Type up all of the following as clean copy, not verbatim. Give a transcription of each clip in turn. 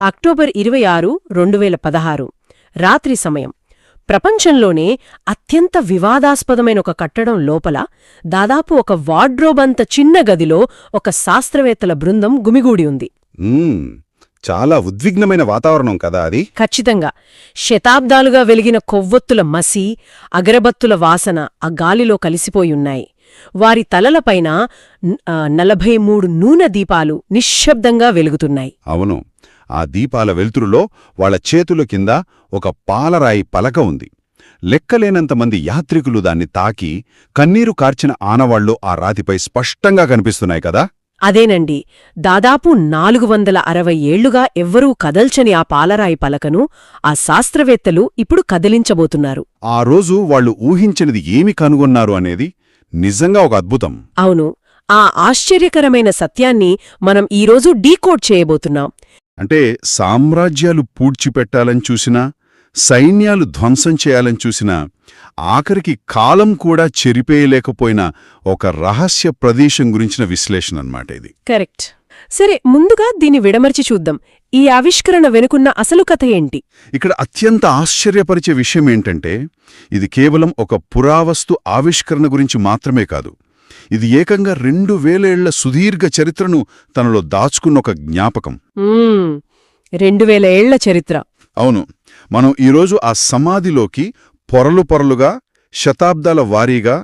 October 26, 2016 రాత్రి సమయం. ప్రపంచంలోనే అత్యంత వివాదాస్పదమైన ఒక కట్టడం లోపల దాదాపు ఒక వార్డ్రోబంత చిన్న గదిలో ఒక శాస్త్రవేత్తల బృందం గుమిగూడి ఉంది. చాలా ఉద్విగ్నమైన వాతావరణం కదా అది. ఖచ్చితంగా. శతాబ్దాలుగా వెలిగిన కొవ్వొత్తుల మసి, అగరబత్తుల వాసన ఆ గాలిలో కలిసిపోయున్నాయి. వారి తలలపైన 43 నూనె దీపాలు నిశ్శబ్దంగా వెలుగుతున్నాయి. అవును, ఆ దీపాల వెలుతురులో వాళ్ల చేతుల కింద ఒక పాలరాయి పలక ఉంది. లెక్కలేనంతమంది యాత్రికులు దాన్ని తాకి కన్నీరు కార్చిన ఆనవాళ్లు ఆ రాతిపై స్పష్టంగా కనిపిస్తున్నాయి కదా. అదేనండి, దాదాపు 460 ఏళ్లుగా ఎవ్వరూ కదల్చని ఆ పాలరాయి పలకను ఆ శాస్త్రవేత్తలు ఇప్పుడు కదిలించబోతున్నారు. ఆ రోజు వాళ్లు ఊహించినది ఏమి కనుగొన్నారు అనేది నిజంగా ఒక అద్భుతం. అవును, ఆ ఆశ్చర్యకరమైన సత్యాన్ని మనం ఈరోజు డీకోడ్ చేయబోతున్నాం. అంటే సామ్రాజ్యాలు పూడ్చిపెట్టాలని చూసినా, సైన్యాలు ధ్వంసం చేయాలని చూసినా, ఆఖరికి కాలం కూడా చెరిపేయలేకపోయిన ఒక రహస్య ప్రదేశం గురించిన విశ్లేషణ అన్నమాట ఇది. కరెక్ట్. సరే, ముందుగా దీన్ని విడమర్చి చూద్దాం. ఈ ఆవిష్కరణ వెనుకున్న అసలు కథ ఏంటి? ఇక్కడ అత్యంత ఆశ్చర్యపరిచే విషయం ఏంటంటే, ఇది కేవలం ఒక పురావస్తు ఆవిష్కరణ గురించి మాత్రమే కాదు. ఇది ఏకంగా 2000 ఏళ్ల సుదీర్ఘ చరిత్రను తనలో దాచుకున్న ఒక జ్ఞాపకం. 2000 ఏళ్ల చరిత్ర. అవును, మనం ఈరోజు ఆ సమాధిలోకి పొరలు పొరలుగా, శతాబ్దాల వారీగా,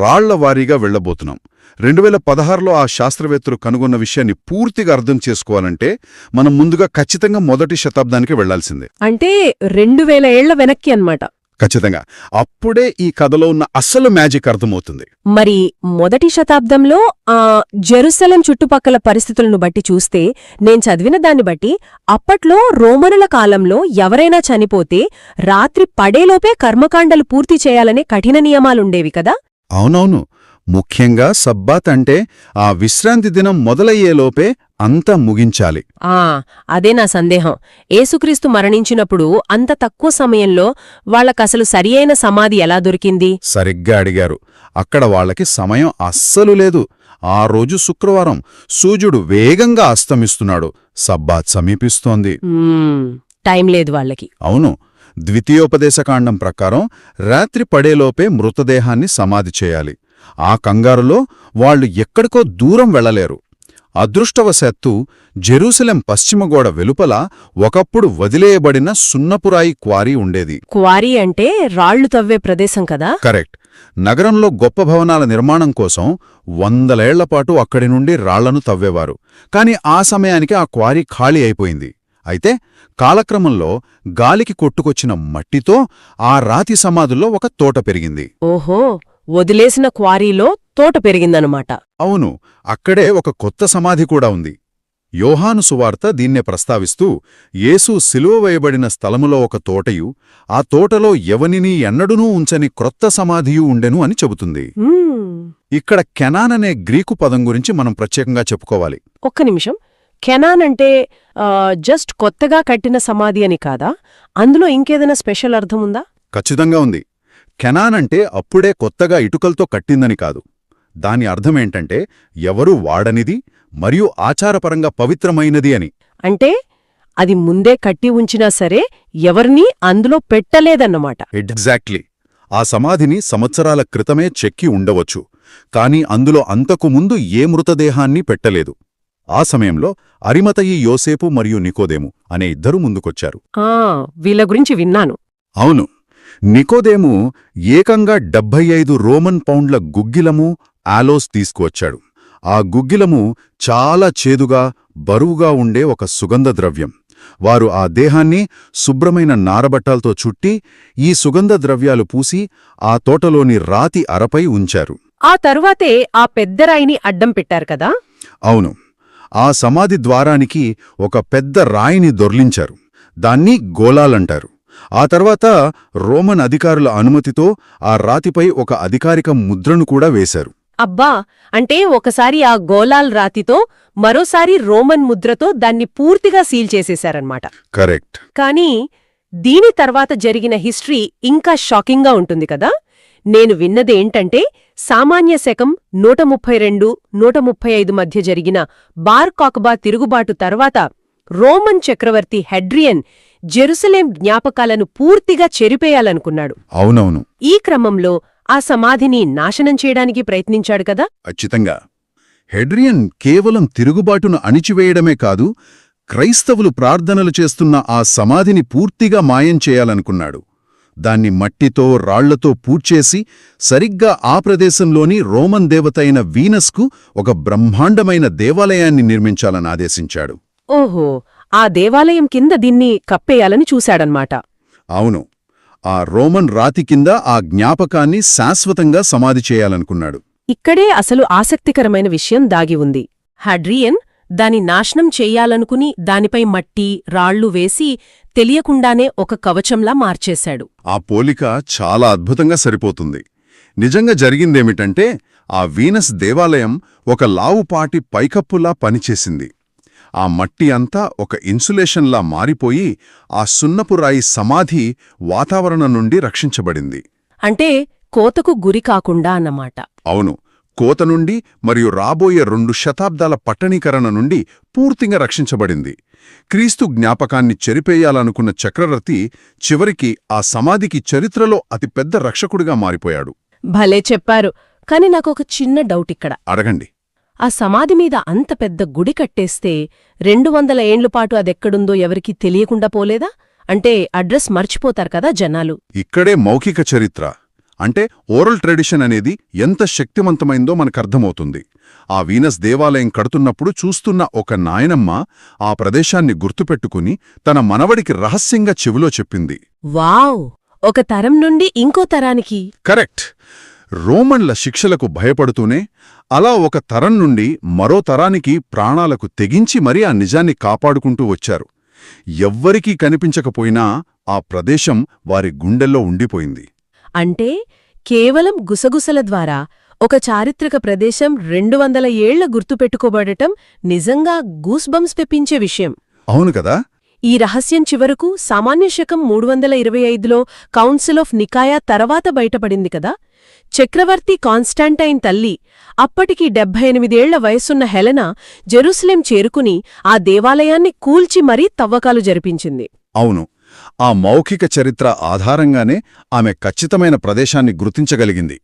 రాళ్ల వారీగా వెళ్లబోతున్నాం. 2016లో ఆ శాస్త్రవేత్తలు కనుగొన్న విషయాన్ని పూర్తిగా అర్థం చేసుకోవాలంటే మనం ముందుగా ఖచ్చితంగా మొదటి శతాబ్దానికి వెళ్లాల్సిందే. అంటే 2000 ఏళ్ల వెనక్కి అన్నమాట. ఖచ్చితంగా. అప్పుడే ఈ కథలో ఉన్న అసలు మ్యాజిక్ అర్థమవుతుంది. మరి మొదటి శతాబ్దంలో జెరూసలేం చుట్టుపక్కల పరిస్థితులను బట్టి చూస్తే, నేను చదివిన దాన్ని బట్టి అప్పట్లో రోమనుల కాలంలో ఎవరైనా చనిపోతే రాత్రి పడేలోపే కర్మకాండలు పూర్తి చేయాలనే కఠిన నియమాలుండేవి కదా. అవునవును, ముఖ్యంగా సబ్బాత్ అంటే ఆ విశ్రాంతి దినం మొదలయ్యేలోపే అంతా ముగించాలి. అదే నా సందేహం. ఏసుక్రీస్తు మరణించినప్పుడు అంత తక్కువ సమయంలో వాళ్లకసలు సరియైన సమాధి ఎలా దొరికింది? సరిగ్గా అడిగారు. అక్కడ వాళ్లకి సమయం అస్సలు లేదు. ఆ రోజు శుక్రవారం, సూర్యుడు వేగంగా అస్తమిస్తున్నాడు, సబ్బాత్ సమీపిస్తోంది. టైం లేదు వాళ్ళకి. అవును, ద్వితీయోపదేశకాండం ప్రకారం రాత్రి పడేలోపే మృతదేహాన్ని సమాధి చేయాలి. ఆ కంగారులో వాళ్లు ఎక్కడికో దూరం వెళ్లలేరు. అదృష్టవశాత్తు జెరూసలేం పశ్చిమగోడ వెలుపల ఒకప్పుడు వదిలేయబడిన సున్నపురాయి క్వారీ ఉండేది. క్వారీ అంటే రాళ్లు తవ్వే ప్రదేశం కదా. కరెక్ట్. నగరంలో గొప్ప భవనాల నిర్మాణం కోసం 100 ఏళ్లపాటు అక్కడి నుండి రాళ్లను తవ్వేవారు. కాని ఆ సమయానికి ఆ క్వారీ ఖాళీ అయిపోయింది. అయితే కాలక్రమంలో గాలికి కొట్టుకొచ్చిన మట్టితో ఆ రాతి సమాధుల్లో ఒక తోట పెరిగింది. ఓహో, వదిలేసిన క్వారీలో తోట పెరిగిందనమాట. అవును, అక్కడే ఒక కొత్త సమాధి కూడా ఉంది. యోహాను సువార్త దీన్నే ప్రస్తావిస్తూ, యేసు సిలువ వేయబడిన స్థలములో ఒక తోటయు, ఆ తోటలో ఎవనినీ ఎన్నడూనూ ఉంచని క్రొత్త సమాధియు ఉండెను అని చెబుతుంది. ఇక్కడ కెనాన్ అనే గ్రీకు పదం గురించి మనం ప్రత్యేకంగా చెప్పుకోవాలి. ఒక్క నిమిషం. కెనాన్ అంటే జస్ట్ కొత్తగా కట్టిన సమాధి అని కాదా? అందులో ఇంకేదైనా స్పెషల్ అర్థముందా? ఖచ్చితంగా ఉంది. కెనాన్ అంటే అప్పుడే కొత్తగా ఇటుకలతో కట్టిందని కాదు. దాని అర్థమేంటంటే ఎవరూ వాడనిది మరియు ఆచారపరంగా పవిత్రమైనది అని. అంటే అది ముందే కట్టి ఉంచినా సరే ఎవరినీ అందులో పెట్టలేదన్నమాట. ఎగ్జాక్ట్లీ. ఆ సమాధిని సంవత్సరాల క్రితమే చెక్కి ఉండవచ్చు, కాని అందులో అంతకుముందు ఏ మృతదేహాన్ని పెట్టలేదు. ఆ సమయంలో అరిమతయి యోసేపు మరియు నికోదేము అనే ఇద్దరు ముందుకొచ్చారు. వీళ్ళ గురించి విన్నాను. అవును, నికోదేము ఏకంగా 75 రోమన్ పౌండ్ల గుగ్గిలము ఆలోస్ తీసుకువచ్చాడు. ఆ గుగ్గిలము చాలా చేదుగా, బరువుగా ఉండే ఒక సుగంధ ద్రవ్యం. వారు ఆ దేహాన్ని శుభ్రమైన నారబట్టాలతో చుట్టి ఈ సుగంధ ద్రవ్యాలు పూసి ఆ తోటలోని రాతి అరపై ఉంచారు. ఆ తరువాతే ఆ పెద్దరాయిని అడ్డం పెట్టారు కదా. అవును, ఆ సమాధి ద్వారానికి ఒక పెద్ద రాయిని దొర్లించారు. దాన్ని గోళాలంటారు. ఆ తర్వాత రోమన్ అధికారుల అనుమతితో ఆ రాతిపై ఒక అధికారిక ముద్రను కూడా వేశారు. అబ్బా, అంటే ఒకసారి ఆ గోళాల్ రాతితో, మరోసారి రోమన్ ముద్రతో దాన్ని పూర్తిగా సీల్ చేసేశారన్నమాట. కరెక్ట్. కానీ దీని తర్వాత జరిగిన హిస్టరీ ఇంకా షాకింగ్గా ఉంటుంది కదా. నేను విన్నదేంటంటే, సామాన్య శకం 132, 135 మధ్య జరిగిన బార్ కాక్బా తిరుగుబాటు తర్వాత రోమన్ చక్రవర్తి హెడ్రియన్ జెరూసలేం జ్ఞాపకాలను పూర్తిగా చెరిపేయాలనుకున్నాడు. అవునవును. ఈ క్రమంలో ఆ సమాధిని నాశనం చేయడానికి ప్రయత్నించాడు కదా. ఖచ్చితంగా. హెడ్రియన్ కేవలం తిరుగుబాటును అణిచివేయడమే కాదు, క్రైస్తవులు ప్రార్థనలు చేస్తున్న ఆ సమాధిని పూర్తిగా మాయం చేయాలనుకున్నాడు. దాన్ని మట్టితో రాళ్లతో పూడ్చేసి సరిగ్గా ఆ ప్రదేశంలోని రోమన్ దేవత అయిన వీనస్కు ఒక బ్రహ్మాండమైన దేవాలయాన్ని నిర్మించాలని ఆదేశించాడు. ఓహో, ఆ దేవాలయం కింద దీన్ని కప్పేయాలని చూశాడన్మాట. అవును. ఆ రోమన్ రాతి కింద ఆ జ్ఞాపకాన్ని శాశ్వతంగా సమాధి చేయాలనుకున్నాడు. ఇక్కడే అసలు ఆసక్తికరమైన విషయం దాగి ఉంది. హడ్రియన్ దాని నాశనం చెయ్యాలనుకుని దానిపై మట్టి, రాళ్లు వేసి తెలియకుండానే ఒక కవచంలా మార్చేశాడు. ఆ పోలిక చాలా అద్భుతంగా సరిపోతుంది. నిజంగా జరిగిందేమిటంటే, ఆ వీనస్ దేవాలయం ఒక లావుపాటి పైకప్పులా పనిచేసింది. ఆ మట్టి అంతా ఒక ఇన్సులేషన్లా మారిపోయి ఆ సున్నపురాయి సమాధి వాతావరణం నుండి రక్షించబడింది. అంటే కోతకు గురి కాకుండా అన్నమాట. అవును. కోత నుండి మరియు రాబోయే 2 శతాబ్దాల పట్టణీకరణ నుండి పూర్తిగా రక్షించబడింది. క్రీస్తు జ్ఞాపకాన్ని చెరిపేయాలనుకున్న చక్రవర్తి చివరికి ఆ సమాధికి చరిత్రలో అతిపెద్ద రక్షకుడిగా మారిపోయాడు. భలే చెప్పారు. కాని నాకొక చిన్న డౌట్ ఇక్కడ. అడగండి. ఆ సమాధి మీద అంత పెద్ద గుడి కట్టేస్తే 200 ఏండ్లపాటు అదెక్కడుందో ఎవరికీ తెలియకుండా పోలేదా? అంటే అడ్రస్ మర్చిపోతారు కదా జనాలు. ఇక్కడే మౌఖిక చరిత్ర అంటే ఓరల్ ట్రెడిషన్ అనేది ఎంత శక్తివంతమైందో మనకర్థమవుతుంది. ఆ వీనస్ దేవాలయం కడుతున్నప్పుడు చూస్తున్న ఒక నాయనమ్మ ఆ ప్రదేశాన్ని గుర్తుపెట్టుకుని తన మనవడికి రహస్యంగా చెవిలో చెప్పింది. వావ్! ఒక తరం నుండి ఇంకో తరానికి. కరెక్ట్. రోమన్ల శిక్షలకు భయపడుతూనే అలా ఒక తరం నుండి మరో తరానికి ప్రాణాలకు తెగించి మరీ ఆ నిజాన్ని కాపాడుకుంటూ వచ్చారు. ఎవ్వరికీ కనిపించకపోయినా ఆ ప్రదేశం వారి గుండెల్లో ఉండిపోయింది. అంటే కేవలం గుసగుసల ద్వారా ఒక చారిత్రక ప్రదేశం 200 ఏళ్ల గుర్తుపెట్టుకోబడటం నిజంగా గూస్బంప్స్ తెప్పించే విషయం. అవును కదా. ఈ రహస్యం చివరకు సామాన్య శకం 325లో కౌన్సిల్ ఆఫ్ నికాయా తర్వాత బయటపడింది కదా. చక్రవర్తి కాన్స్టాంటైన్ తల్లి, అప్పటికి 78 ఏళ్ల వయసున్న హెలెనా జెరూసలేం చేరుకుని ఆ దేవాలయాన్ని కూల్చి మరీ తవ్వకాలు జరిపించింది. అవును. ఆ మౌఖిక చరిత్ర ఆధారంగానే ఆమె ఖచ్చితమైన ప్రదేశాన్ని గుర్తించగలిగింది.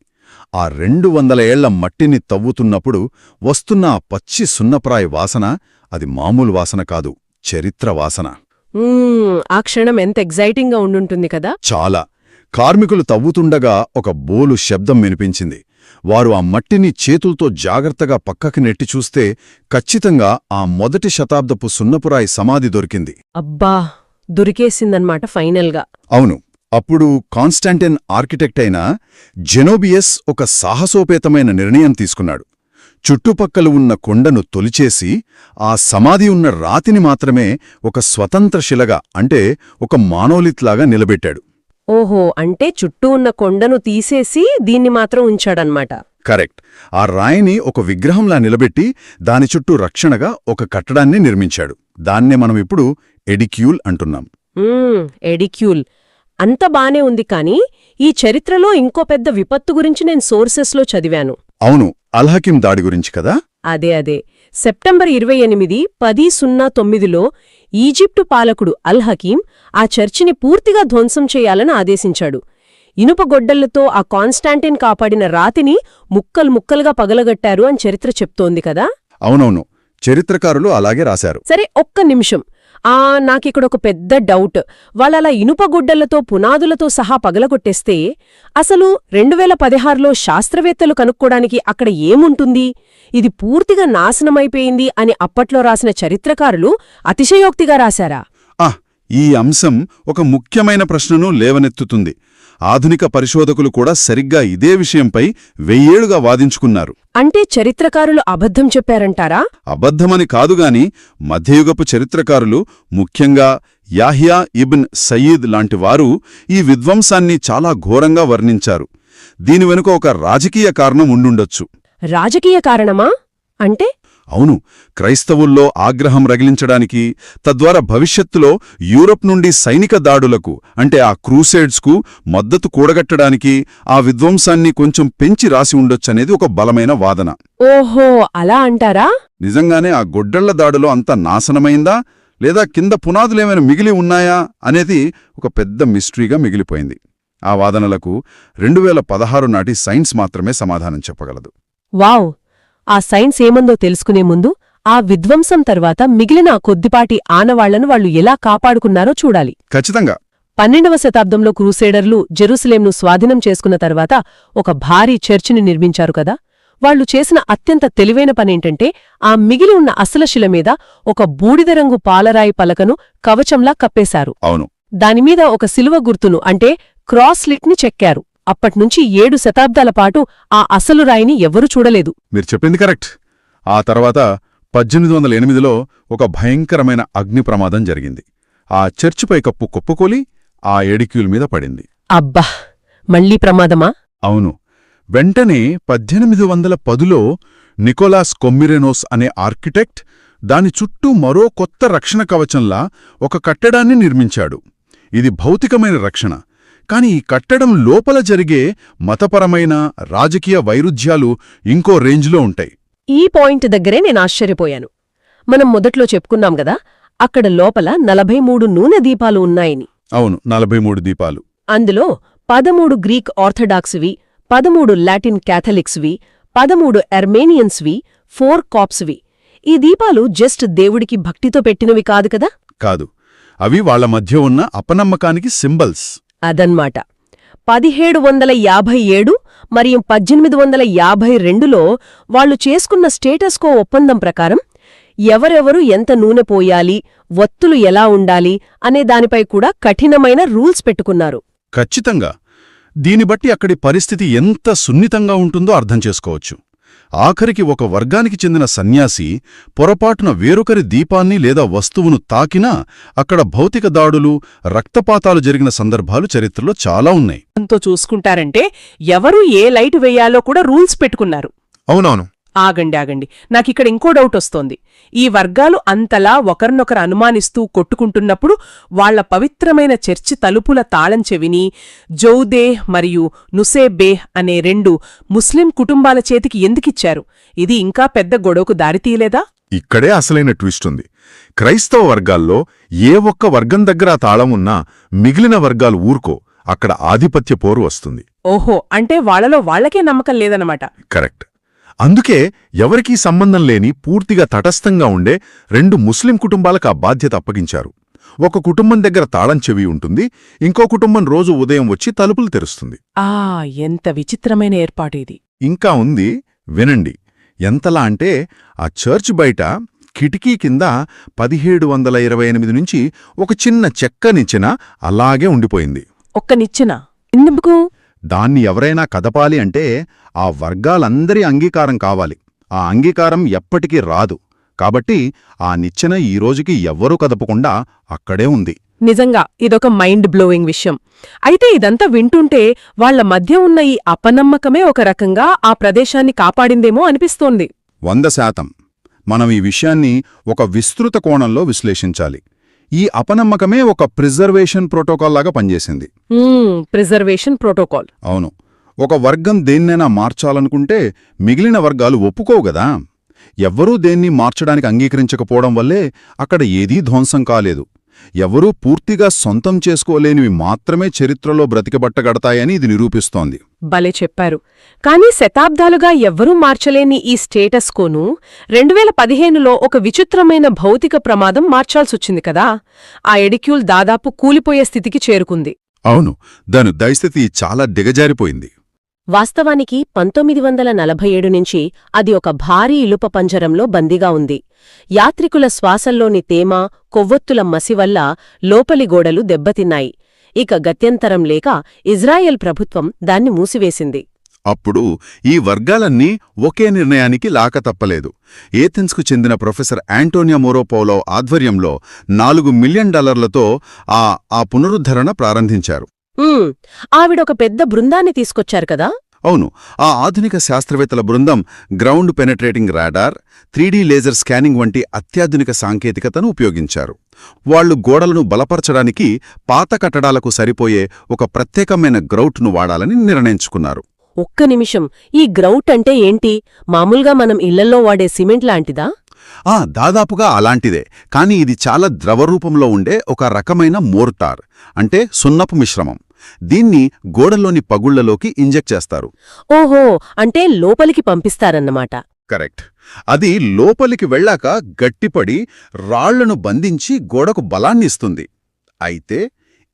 ఆ 200 ఏళ్ల మట్టిని తవ్వుతున్నప్పుడు వస్తున్న ఆ పచ్చి సున్నప్రాయి వాసన అది మామూలు వాసన కాదు, చరిత్ర వాసన. ఆ క్షణం ఎంత ఎగ్జైటింగ్గా ఉండుంటుంది కదా. చాలా. కార్మికులు తవ్వుతుండగా ఒక బోలు శబ్దం వినిపించింది. వారు ఆ మట్టిని చేతులతో జాగ్రత్తగా పక్కకి నెట్టి చూస్తే ఖచ్చితంగా ఆ మొదటి శతాబ్దపు సున్నపురాయి సమాధి దొరికింది. అబ్బా, దొరికేసిందన్నమాట ఫైనల్గా. అవును. అప్పుడు కాన్స్టాంటిన్ ఆర్కిటెక్ట్ అయిన జెనోబియస్ ఒక సాహసోపేతమైన నిర్ణయం తీసుకున్నాడు. చుట్టుపక్కల ఉన్న కొండను తొలిచేసి ఆ సమాధి ఉన్న రాతిని మాత్రమే ఒక స్వతంత్ర శిలగా అంటే ఒక మానోలిత్లాగా నిలబెట్టాడు. ఓహో, అంటే చుట్టూ ఉన్న కొండను తీసేసి దీన్ని మాత్రం ఉంచాడన్మాట. కరెక్ట్. ఆ రాయిని ఒక విగ్రహంలా నిలబెట్టి దాని చుట్టూ రక్షణగా ఒక కట్టడాన్ని నిర్మించాడు. దాన్నే మనం ఇప్పుడు ఎడిక్యూల్ అంటున్నాం. ఎడిక్యూల్ అంత బానే ఉంది. కానీ ఈ చరిత్రలో ఇంకో పెద్ద విపత్తు గురించి నేను సోర్సెస్లో చదివాను. అవును, అల్హకిం దాడి గురించి కదా. అదే సెప్టెంబర్ 28, 1009లో ఈజిప్టు పాలకుడు అల్హకీం ఆ చర్చిని పూర్తిగా ధ్వంసం చేయాలని ఆదేశించాడు. ఇనుప గొడ్డళ్లతో ఆ కాన్స్టాంటిన్ కాపాడిన రాతిని ముక్కలు ముక్కలుగా పగలగట్టారు అని చరిత్ర చెప్తోంది కదా. అవునవును, చరిత్రకారులు అలాగే రాశారు. సరే, ఒక్క నిమిషం. నాకిక్కడొక పెద్ద డౌట్. వాళ్ళలా ఇనుప గుడ్డలతో పునాదులతో సహా పగలగొట్టేస్తే అసలు 2016లో శాస్త్రవేత్తలు కనుక్కోడానికి అక్కడ ఏముంటుంది? ఇది పూర్తిగా నాశనమైపోయింది అని అప్పట్లో రాసిన చరిత్రకారులు అతిశయోక్తిగా రాశారా? ఈ అంశం ఒక ముఖ్యమైన ప్రశ్నను లేవనెత్తుతుంది. ఆధునిక పరిశోధకులు కూడా సరిగ్గా ఇదే విషయంపై 1000 ఏళ్లుగా వాదించుకున్నారు. అంటే చరిత్రకారులు అబద్ధం చెప్పారంటారా? అబద్ధమని కాదుగాని మధ్యయుగపు చరిత్రకారులు, ముఖ్యంగా యాహ్యా ఇబ్న్ సయీద్ లాంటి వారు ఈ విధ్వంసాన్ని చాలా ఘోరంగా వర్ణించారు. దీని వెనుక ఒక రాజకీయ కారణం ఉండుండొచ్చు. రాజకీయ కారణమా? అంటే? అవును, క్రైస్తవుల్లో ఆగ్రహం రగిలించడానికి, తద్వారా భవిష్యత్తులో యూరప్ నుండి సైనిక దాడులకు అంటే ఆ క్రూసేడ్స్కు మద్దతు కూడగట్టడానికి ఆ విధ్వంసాన్ని కొంచెం పెంచి రాసి ఉండొచ్చనేది ఒక బలమైన వాదన. ఓహో, అలా అంటారా? నిజంగానే ఆ గొడ్డళ్ల దాడిలో అంత నాశనమైందా, లేదా కింద పునాదులేమైనా మిగిలి ఉన్నాయా అనేది ఒక పెద్ద మిస్టరీగా మిగిలిపోయింది. ఆ వాదనలకు 2016 నాటి సైన్స్ మాత్రమే సమాధానం చెప్పగలదు. వావ్! ఆ సైన్స్ ఏమందో తెలుసుకునే ముందు ఆ విధ్వంసం తర్వాత మిగిలిన ఆ కొద్దిపాటి ఆనవాళ్లను వాళ్లు ఎలా కాపాడుకున్నారో చూడాలి. ఖచ్చితంగా. 12వ శతాబ్దంలో క్రూసేడర్లు జెరూసలేంను స్వాధీనం చేసుకున్న తర్వాత ఒక భారీ చర్చిని నిర్మించారు కదా. వాళ్లు చేసిన అత్యంత తెలివైన పనేంటంటే ఆ మిగిలి ఉన్న అసలు శిల మీద ఒక బూడిదరంగు పాలరాయి పలకను కవచంలా కప్పేశారు. అవును. దానిమీద ఒక శిలువ గుర్తును అంటే క్రాస్ లిట్ని చెక్కారు. అప్పట్నుంచి 7 శతాబ్దాల పాటు ఆ అసలు రాయిని ఎవరూ చూడలేదు. మీరు చెప్పింది కరెక్ట్. ఆ తర్వాత 1808లో ఒక భయంకరమైన అగ్ని ప్రమాదం జరిగింది. ఆ చర్చిపై కప్పు కుప్పకూలి ఆ ఎడిక్యూల్ మీద పడింది. అబ్బా! మళ్లీ ప్రమాదమా? అవును. వెంటనే 1810లో నికోలాస్ కొమ్మిరెనోస్ అనే ఆర్కిటెక్ట్ దాని చుట్టూ మరో కొత్త రక్షణ కవచంలా ఒక కట్టడాన్ని నిర్మించాడు. ఇది భౌతికమైన రక్షణ. కాని ఈ కట్టడం లోపల జరిగే మతపరమైన రాజకీయ వైరుధ్యాలు ఇంకో రేంజ్లో ఉంటాయి. ఈ పాయింట్ దగ్గరే నేను ఆశ్చర్యపోయాను. మనం మొదట్లో చెప్పుకున్నాం గదా, అక్కడ లోపల 43 నూనె దీపాలు ఉన్నాయని. అవును, 43 దీపాలు. అందులో 13 గ్రీక్ ఆర్థడాక్స్వి, 13 లాటిన్ క్యాథలిక్స్వి, 13 అర్మేనియన్స్వి, 4 కాప్స్వి. ఈ దీపాలు జస్ట్ దేవుడికి భక్తితో పెట్టినవి కాదు కదా? కాదు, అవి వాళ్ల మధ్య ఉన్న అపనమ్మకానికి సింబల్స్. అదన్మాట. 1757 మరియు 1852లో వాళ్లు చేసుకున్న స్టేటస్కో ఒప్పందం ప్రకారం ఎవరెవరు ఎంత నూనె పోయాలి, వత్తులు ఎలా ఉండాలి అనే దానిపై కూడా కఠినమైన రూల్స్ పెట్టుకున్నారు. ఖచ్చితంగా. దీని బట్టి అక్కడి పరిస్థితి ఎంత సున్నితంగా ఉంటుందో అర్థం చేసుకోవచ్చు. ఆఖరికి ఒక వర్గానికి చెందిన సన్యాసి పొరపాటున వేరొకరి దీపాన్ని లేదా వస్తువును తాకినా అక్కడ భౌతిక దాడులు, రక్తపాతాలు జరిగిన సందర్భాలు చరిత్రలో చాలా ఉన్నాయి. అంతో చూసుకుంటారంటే ఎవరు ఏ లైట్ వేయాలో కూడా రూల్స్ పెట్టుకున్నారు. అవునవును. ఆగండి, నాకిక్కడ ఇంకో డౌట్ వస్తోంది. ఈ వర్గాలు అంతలా ఒకరినొకరు అనుమానిస్తూ కొట్టుకుంటున్నప్పుడు వాళ్ల పవిత్రమైన చర్చి తలుపుల తాళం చెవిని జౌదేహ్ మరియు నుసేబేహ్ అనే 2 ముస్లిం కుటుంబాల చేతికి ఎందుకిచ్చారు? ఇది ఇంకా పెద్ద గొడవకు దారితీయలేదా? ఇక్కడే అసలైన ట్విస్ట్ ఉంది. క్రైస్తవ వర్గాల్లో ఏ ఒక్క వర్గం దగ్గర ఆ తాళం ఉన్నా మిగిలిన వర్గాలు ఊరుకో, అక్కడ ఆధిపత్య పోరు వస్తుంది. ఓహో, అంటే వాళ్లలో వాళ్లకే నమ్మకం లేదన్నమాట. కరెక్ట్. అందుకే ఎవరికీ సంబంధం లేని పూర్తిగా తటస్థంగా ఉండే 2 ముస్లిం కుటుంబాలకు ఆ బాధ్యత అప్పగించారు. ఒక కుటుంబం దగ్గర తాళం చెవి ఉంటుంది, ఇంకో కుటుంబం రోజు ఉదయం వచ్చి తలుపులు తెరుస్తుంది. ఎంత విచిత్రమైన ఏర్పాటు ఇది. ఇంకా ఉంది, వినండి. ఎంతలా అంటే ఆ చర్చ్ బయట కిటికీ కింద 1728 నుంచి ఒక చిన్న చెక్క నిచ్చెన అలాగే ఉండిపోయింది. ఒక్క నిచ్చెన ఎందుకు? దాన్ని ఎవరైనా కదపాలి అంటే ఆ వర్గాలందరి అంగీకారం కావాలి. ఆ అంగీకారం ఎప్పటికీ రాదు. కాబట్టి ఆ నిచ్చెన ఈ రోజుకి ఎవ్వరూ కదపకుండా అక్కడే ఉంది. నిజంగా ఇదొక మైండ్ బ్లోయింగ్ విషయం. అయితే ఇదంతా వింటుంటే వాళ్ల మధ్య ఉన్న ఈ అపనమ్మకమే ఒక రకంగా ఆ ప్రదేశాన్ని కాపాడిందేమో అనిపిస్తోంది. 100%. మనం ఈ విషయాన్ని ఒక విస్తృత కోణంలో విశ్లేషించాలి. ఈ అపనమ్మకమే ఒక ప్రిజర్వేషన్ ప్రోటోకాల్ లాగా పనిచేసింది. Preservation protocol. అవును. ఒక వర్గం దేన్నైనా మార్చాలనుకుంటే మిగిలిన వర్గాలు ఒప్పుకోవుగదా. ఎవ్వరూ దేన్ని మార్చడానికి అంగీకరించకపోవడం వల్లే అక్కడ ఏదీ ధ్వంసం కాలేదు. ఎవరూ పూర్తిగా సొంతం చేసుకోలేనివి మాత్రమే చరిత్రలో బ్రతికబట్టగడతాయని ఇది నిరూపిస్తోంది. భలే చెప్పారు. కానీ శతాబ్దాలుగా ఎవ్వరూ మార్చలేని ఈ స్టేటస్ కోను 2015లో ఒక విచిత్రమైన భౌతిక ప్రమాదం మార్చాల్సొచ్చింది కదా. ఆ ఎడిక్యూల్ దాదాపు కూలిపోయే స్థితికి చేరుకుంది. అవును, దాని దయస్థితి చాలా దిగజారిపోయింది. వాస్తవానికి 1947 నుంచి అది ఒక భారీ ఇలుప పంజరంలో బందీగా ఉంది. యాత్రికుల శ్వాసల్లోని తేమ, కొవ్వొత్తుల మసి వల్ల లోపలి గోడలు దెబ్బతిన్నాయి. ఇక గత్యంతరం లేక ఇజ్రాయెల్ ప్రభుత్వం దాన్ని మూసివేసింది. అప్పుడు ఈ వర్గాలన్నీ ఒకే నిర్ణయానికి లాకతప్పలేదు. ఏథెన్స్కు చెందిన ప్రొఫెసర్ యాంటోనియో మోరోపౌలో ఆధ్వర్యంలో $4 మిలియన్ ఆ పునరుద్ధరణ ప్రారంభించారు. ఆవిడొక పెద్ద బృందాన్ని తీసుకొచ్చారు కదా. అవును. ఆ ఆధునిక శాస్త్రవేత్తల బృందం ground penetrating radar, 3D laser scanning వంటి అత్యాధునిక సాంకేతికతను ఉపయోగించారు. వాళ్లు గోడలను బలపరచడానికి పాత కట్టడాలకు సరిపోయే ఒక ప్రత్యేకమైన గ్రౌట్ను వాడాలని నిర్ణయించుకున్నారు. ఒక్క నిమిషం, ఈ గ్రౌట్ అంటే ఏంటి? మామూలుగా మనం ఇళ్లల్లో వాడే సిమెంట్ లాంటిదా? దాదాపుగా అలాంటిదే, కానీ ఇది చాలా ద్రవరూపంలో ఉండే ఒక రకమైన మోర్టార్, అంటే సున్నపు మిశ్రమం. దీన్ని గోడల్లోని పగుళ్లలోకి ఇంజెక్ట్ చేస్తారు. ఓహో, అంటే లోపలికి పంపిస్తారన్నమాట. కరెక్ట్. అది లోపలికి వెళ్ళాక గట్టిపడి రాళ్లను బంధించి గోడకు బలాన్నిస్తుంది. అయితే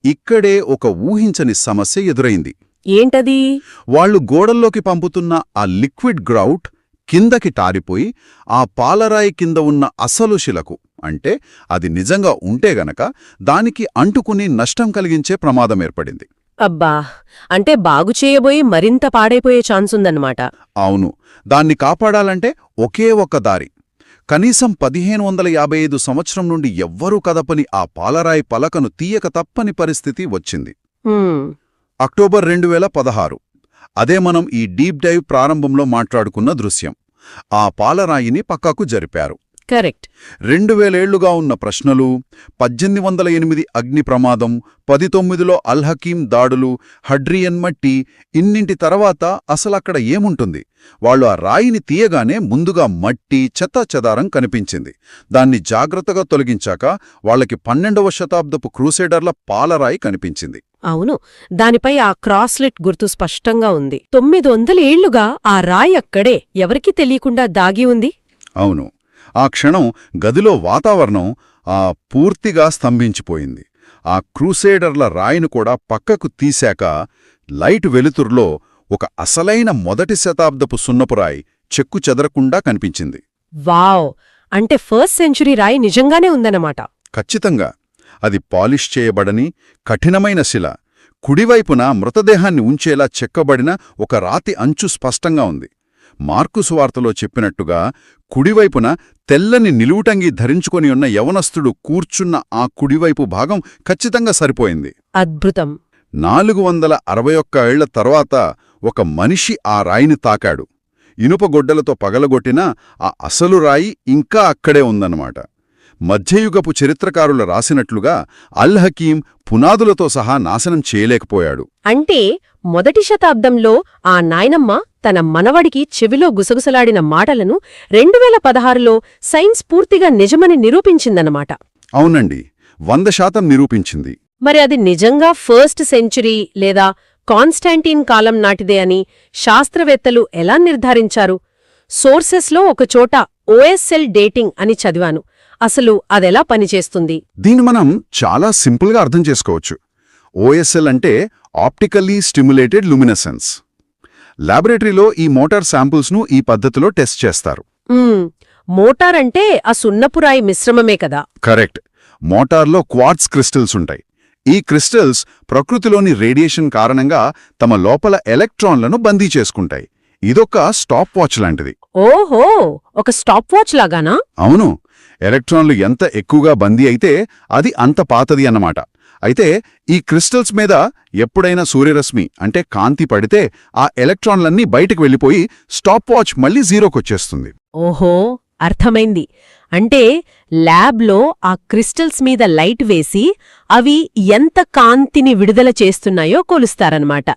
ఇక్కడే ఒక ఊహించని సమస్య ఎదురైంది. ఏంటది? వాళ్లు గోడల్లోకి పంపుతున్న ఆ లిక్విడ్ గ్రౌట్ కిందకి టారిపోయి ఆ పాలరాయి కింద ఉన్న అసలు శిలకు, అంటే అది నిజంగా ఉంటే గనక దానికి అంటుకుని నష్టం కలిగించే ప్రమాదం ఏర్పడింది. అబ్బా, అంటే బాగు చేయబోయి మరింత పాడైపోయే ఛాన్స్ ఉందన్నమాట. అవును. దాన్ని కాపాడాలంటే ఒకే ఒక్క దారి. కనీసం 1555 సంవత్సరం నుండి ఎవ్వరూ కదపని ఆ పాలరాయి పలకను తీయక తప్పని పరిస్థితి వచ్చింది. అక్టోబర్ 2016. అదే మనం ఈ డీప్ డైవ్ ప్రారంభంలో మాట్లాడుకున్న దృశ్యం. ఆ పాలరాయిని పక్కకు జరిపారు. కరెక్ట్. 2000 ఏళ్లుగా ఉన్న ప్రశ్నలు, 1808 అగ్ని ప్రమాదం, 19లో అల్హకీం దాడులు, హడ్రియన్ మట్టి, ఇన్నింటి తర్వాత అసలక్కడ ఏముంటుంది? వాళ్ళు ఆ రాయిని తీయగానే ముందుగా మట్టి, చెత్తాచెదారం కనిపించింది. దాన్ని జాగ్రత్తగా తొలగించాక వాళ్ళకి 12వ శతాబ్దపు క్రూసేడర్ల పాలరాయి కనిపించింది. అవును, దానిపై ఆ క్రాస్లెట్ గుర్తు స్పష్టంగా ఉంది. 900 ఏళ్లుగా ఆ రాయి అక్కడే ఎవరికీ తెలియకుండా దాగి ఉంది. అవును. ఆ క్షణం గదిలో వాతావరణం పూర్తిగా స్తంభించిపోయింది. ఆ క్రూసేడర్ల రాయిను కూడా పక్కకు తీశాక లైట్ వెలుతురులో ఒక అసలైన మొదటి శతాబ్దపు సున్నపురాయి చెక్కు చెదరకుండా కనిపించింది. వావ్! అంటే ఫస్ట్ సెంచురీ రాయి నిజంగానే ఉందన్నమాట. ఖచ్చితంగా. అది పాలిష్ చేయబడని కఠినమైన శిల. కుడివైపున మృతదేహాన్ని ఉంచేలా చెక్కబడిన ఒక రాతి అంచు స్పష్టంగా ఉంది. మార్కు సువార్తలో చెప్పినట్టుగా కుడివైపున తెల్లని నిలువుటంగి ధరించుకొని ఉన్న యవనస్తుడు కూర్చున్న ఆ కుడివైపు భాగం ఖచ్చితంగా సరిపోయింది. అద్భుతం. 461 ఏళ్ల తర్వాత ఒక మనిషి ఆ రాయిని తాకాడు. ఇనుపగొడ్డలతో పగలగొట్టిన ఆ అసలు రాయి ఇంకా అక్కడే ఉందన్నమాట. మధ్యయుగపు చరిత్రకారులు రాసినట్లుగా అల్ హకీం పునాదులతో సహా నాశనం చేయలేకపోయాడు. అంటే మొదటి శతాబ్దంలో ఆ నాయనమ్మ తన మనవడికి చెవిలో గుసగుసలాడిన మాటలను 2016లో సైన్స్ పూర్తిగా నిజమని నిరూపించిందన్నమాట. అవునండి, 100% నిరూపించింది. మరి అది నిజంగా ఫస్ట్ సెంచురీ లేదా కాన్స్టాంటిన్ కాలం నాటిదే అని శాస్త్రవేత్తలు ఎలా నిర్ధారించారు? సోర్సెస్లో ఒకచోట ఓఎస్ఎల్ డేటింగ్ అని చదివాను. అసలు అదెలా పనిచేస్తుంది? దీన్ని మనం చాలా సింపుల్గా అర్థం చేసుకోవచ్చు. ఓఎస్ఎల్ అంటే ఆప్టికల్లీ స్టిమ్యులేటెడ్ లుమినెసెన్స్. ల్యాబొరేటరీలో ఈ మోటార్ శాంపుల్స్ను ఈ పద్ధతిలో టెస్ట్ చేస్తారు. మోటార్ అంటే ఆ సున్నపురాయి మిశ్రమమే కదా? కరెక్ట్. మోటార్లో క్వార్ట్జ్ క్రిస్టల్స్ ఉంటాయి. ఈ క్రిస్టల్స్ ప్రకృతిలోని రేడియేషన్ కారణంగా తమ లోపల ఎలక్ట్రాన్లను బందీ చేసుకుంటాయి. ఇదొక స్టాప్ వాచ్ లాంటిది. ఓహో, ఒక స్టాప్ వాచ్ లాగానా? అవును. ఎలక్ట్రాన్లు ఎంత ఎక్కువగా బందీ అయితే అది అంత పాతది అన్నమాట. అయితే ఈ క్రిస్టల్స్ మీద ఎప్పుడైనా సూర్యరశ్మి అంటే కాంతి పడితే ఆ ఎలక్ట్రాన్లన్నీ బయటకు వెళ్ళిపోయి స్టాప్ వాచ్ మళ్ళీ జీరోకొచ్చేస్తుంది. ఓహో, అర్థమైంది. అంటే ల్యాబ్లో ఆ క్రిస్టల్స్ మీద లైట్ వేసి అవి ఎంత కాంతిని విడుదల చేస్తున్నాయో కొలుస్తారన్నమాట.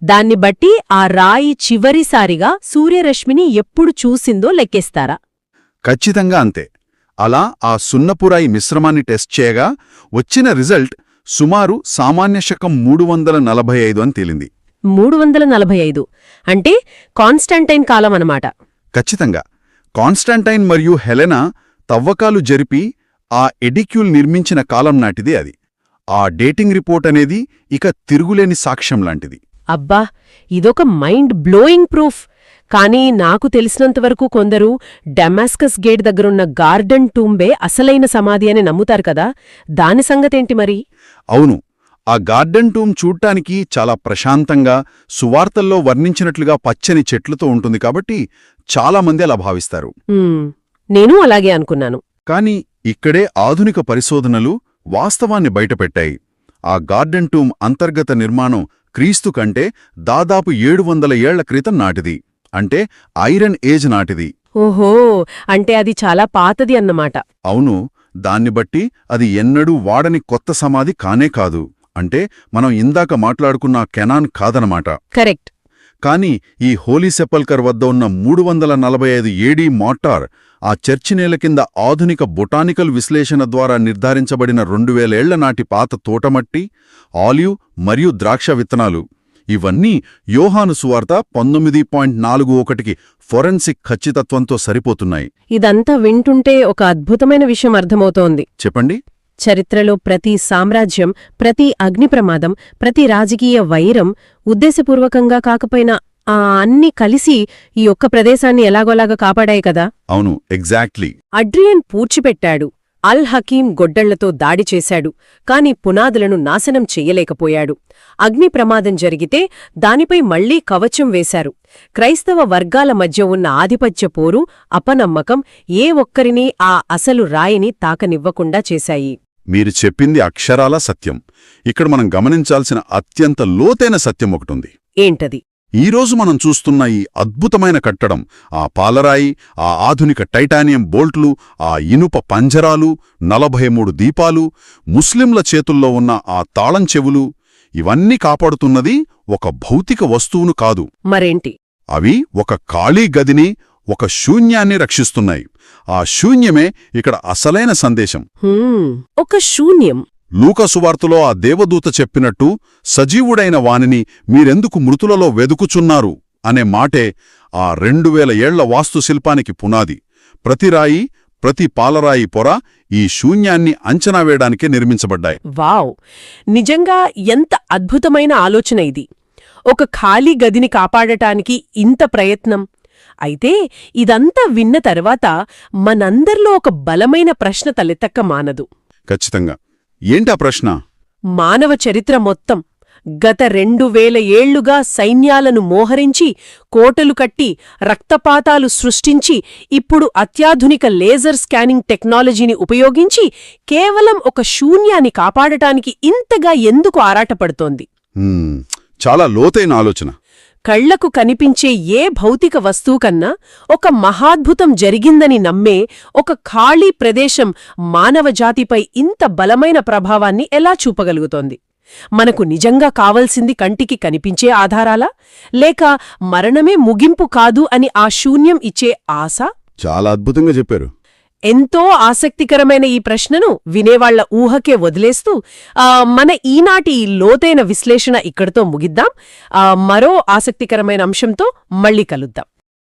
దాన్ని బట్టి ఆ రాయి చివరిసారిగా సూర్యరశ్మిని ఎప్పుడు చూసిందో లెక్కేస్తారా? ఖచ్చితంగా అంతే. అలా ఆ సున్నపురాయి మిశ్రమాన్ని టెస్ట్ చేయగా వచ్చిన రిజల్ట్ సుమారు సామాన్య శకం 345 అని తేలింది. 345 అంటే కాన్స్టాంటైన్ కాలం అన్నమాట. ఖచ్చితంగా. కాన్స్టాంటైన్ మరియు హెలెనా తవ్వకాలు జరిపి ఆ ఎడిక్యూల్ నిర్మించిన కాలం నాటిదే అది. ఆ డేటింగ్ రిపోర్ట్ అనేది ఇక తిరుగులేని సాక్ష్యం లాంటిది. అబ్బా, ఇదొక మైండ్ బ్లోయింగ్ ప్రూఫ్. కానీ నాకు తెలిసినంతవరకు కొందరు డమాస్కస్ గేట్ దగ్గరున్న గార్డెన్ టూంబే అసలైన సమాధి అని నమ్ముతారు కదా, దాని సంగతేంటి మరి? అవును. ఆ గార్డెన్ టూమ్ చూడ్డానికి చాలా ప్రశాంతంగా, సువార్తల్లో వర్ణించినట్లుగా పచ్చని చెట్లతో ఉంటుంది కాబట్టి చాలామంది అలా భావిస్తారు. నేను అలాగే అనుకున్నాను. కాని ఇక్కడే ఆధునిక పరిశోధనలు వాస్తవాన్ని బయటపెట్టాయి. ఆ గార్డెన్ టూమ్ అంతర్గత నిర్మాణం క్రీస్తు కంటే దాదాపు 700 ఏళ్ల క్రితం నాటిది. అంటే ఐరన్ ఏజ్ నాటిది. ఓహో, అంటే అది చాలా పాతది అన్నమాట. అవును. దాన్ని బట్టి అది ఎన్నడూ వాడని కొత్త సమాధి కానే కాదు. అంటే మనం ఇందాక మాట్లాడుకున్న కెనాన్ కాదనమాట. కరెక్ట్. కాని ఈ హోలీ సెపల్కర్ వద్ద ఉన్న 345 ఏడీ మార్టార్ ఆ చర్చి నేల కింద ఆధునిక బొటానికల్ విశ్లేషణ ద్వారా నిర్ధారించబడిన 2000 ఏళ్ల నాటి పాత తోటమట్టి, ఆలివ్ మరియు ద్రాక్ష విత్తనాలు ఇవన్నీ యోహాను సువార్త 19.41కి ఫోరెన్సిక్ ఖచ్చితత్వంతో సరిపోతున్నాయి. ఇదంతా వింటుంటే ఒక అద్భుతమైన విషయం అర్థమవుతోంది. చెప్పండి. చరిత్రలో ప్రతి సామ్రాజ్యం, ప్రతి అగ్నిప్రమాదం, ప్రతి రాజకీయ వైరం ఉద్దేశపూర్వకంగా కాకపోయినా అన్నీ కలిసి ఈ ఒక్క ప్రదేశాన్ని ఎలాగోలాగా కాపాడాయి కదా. అవును, ఎగ్జాక్ట్లీ. అడ్రియన్ పూడ్చిపెట్టాడు, అల్ హకీం గొడ్డళ్లతో దాడి చేశాడు, కాని పునాదులను నాశనం చెయ్యలేకపోయాడు. అగ్ని ప్రమాదం జరిగితే దానిపై మళ్లీ కవచం వేశారు. క్రైస్తవ వర్గాల మధ్య ఉన్న ఆధిపత్య పోరు, అపనమ్మకం ఏ ఒక్కరినీ ఆ అసలు రాయిని తాకనివ్వకుండా చేశాయి. మీరు చెప్పింది అక్షరాలా సత్యం. ఇక్కడ మనం గమనించాల్సిన అత్యంత లోతైన సత్యం ఒకటుంది. ఏంటది? ఈరోజు మనం చూస్తున్న ఈ అద్భుతమైన కట్టడం, ఆ పాలరాయి, ఆ ఆధునిక టైటానియం బోల్ట్లు, ఆ ఇనుప పంజరాలు, 43 దీపాలు, ముస్లింల చేతుల్లో ఉన్న ఆ తాళం చెవులు, ఇవన్నీ కాపాడుతున్నది ఒక భౌతిక వస్తువును కాదు. మరేంటి? అవి ఒక ఖాళీ గదిని, ఒక శూన్యాన్ని రక్షిస్తున్నాయి. ఆ శూన్యమే ఇక్కడ అసలైన సందేశం. ఒక శూన్యం. లూకా సువార్తలో ఆ దేవదూత చెప్పినట్టు, సజీవుడైన వానిని మీరెందుకు మృతులలో వెదుకుచున్నారు అనే మాటే ఆ 2000 ఏళ్ల వాస్తుశిల్పానికి పునాది. ప్రతి రాయి, ప్రతి పాలరాయి పొర ఈ శూన్యాన్ని అంచనా వేయడానికే నిర్మించబడ్డాయి. వావ్! నిజంగా ఎంత అద్భుతమైన ఆలోచన ఇది. ఒక ఖాళీ గదిని కాపాడటానికి ఇంత ప్రయత్నం. అయితే ఇదంతా విన్న తర్వాత మనందర్లో ఒక బలమైన ప్రశ్న తలెత్తక్క మానదు. ఖచ్చితంగా. ఏంటా ప్రశ్న? మానవ చరిత్ర మొత్తం గత 2000 ఏళ్లుగా సైన్యాలను మోహరించి, కోటలు కట్టి, రక్తపాతాలు సృష్టించి, ఇప్పుడు అత్యాధునిక లేజర్ స్కానింగ్ టెక్నాలజీని ఉపయోగించి కేవలం ఒక శూన్యాన్ని కాపాడటానికి ఇంతగా ఎందుకు ఆరాటపడుతోంది? చాలా లోతైన ఆలోచన. కళ్లకు కనిపించే ఏ భౌతిక వస్తువు కన్నా ఒక మహాద్భుతం జరిగిందని నమ్మే ఒక ఖాళీ ప్రదేశం మానవజాతిపై ఇంత బలమైన ప్రభావాన్ని ఎలా చూపగలుగుతోంది? మనకు నిజంగా కావలసింది కంటికి కనిపించే ఆధారాలా, లేక మరణమే ముగింపు కాదు అని ఆ శూన్యం ఇచ్చే ఆశ? చాలా అద్భుతంగా చెప్పారు. ఎంతో ఆసక్తికరమైన ఈ ప్రశ్నను వినేవాళ్ల ఊహకే వదిలేస్తూ మన ఈనాటి లోతైన విశ్లేషణ ఇక్కడితో ముగిద్దాం. మరో ఆసక్తికరమైన అంశంతో మళ్ళీ కలుద్దాం.